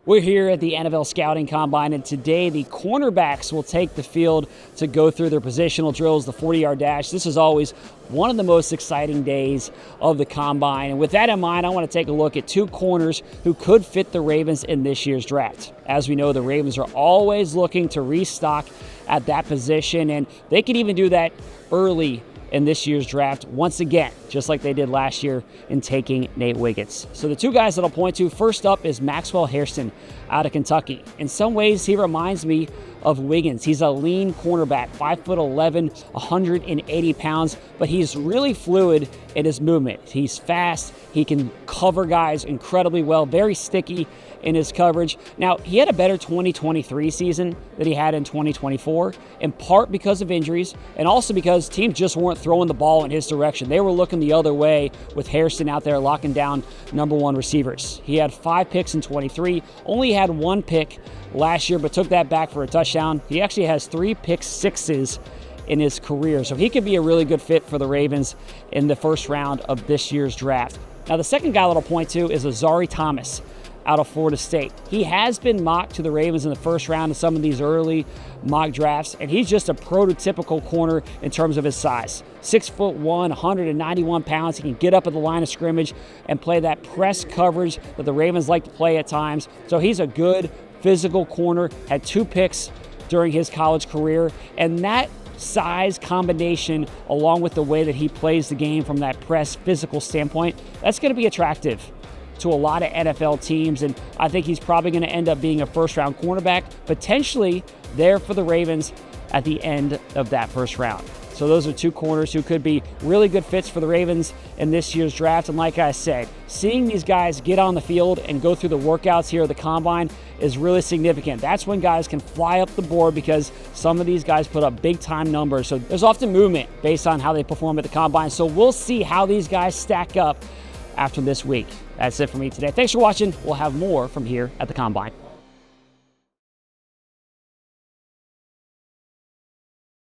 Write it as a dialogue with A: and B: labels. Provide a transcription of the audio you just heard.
A: We're here at the NFL Scouting Combine, and today the cornerbacks will take the field to go through their positional drills, the 40-yard dash. This is always one of the most exciting days of the Combine. And with that in mind, I want to take a look at two corners who could fit the Ravens in this year's draft. As we know, the Ravens are always looking to restock at that position, and they could even do that early in this year's draft once again, just like they did last year in taking Nate Wiggins. So the two guys that I'll point to, first up is Maxwell Hairston out of Kentucky. In some ways, he reminds me of Wiggins. He's a lean cornerback, 5'11", 180 pounds, but he's really fluid in his movement. He's fast, he can cover guys incredibly well, very sticky in his coverage. Now, he had a better 2023 season than he had in 2024, in part because of injuries, and also because teams just weren't throwing the ball in his direction. They were looking the other way with Hairston out there locking down number one receivers. He had 5 picks in 23, only had 1 pick last year, but took that back for a touchdown. He actually has 3 pick sixes in his career, so he could be a really good fit for the Ravens in the first round of this year's draft. Now, the second guy that I'll point to is Azareye'h out of Florida State. He has been mocked to the Ravens in the first round of some of these early mock drafts, and he's just a prototypical corner in terms of his size. 6'1", 191 pounds. He can get up at the line of scrimmage and play that press coverage that the Ravens like to play at times. So he's a good physical corner, had 2 picks during his college career, and that size combination, along with the way that he plays the game from that press physical standpoint, that's going to be attractive to a lot of NFL teams, and I think he's probably going to end up being a first-round cornerback, potentially there for the Ravens at the end of that first round. So those are two corners who could be really good fits for the Ravens in this year's draft. And like I said, seeing these guys get on the field and go through the workouts here at the Combine is really significant. That's when guys can fly up the board, because some of these guys put up big-time numbers. So there's often movement based on how they perform at the Combine. So we'll see how these guys stack up after this week. That's it for me today. Thanks for watching. We'll have more from here at the Combine.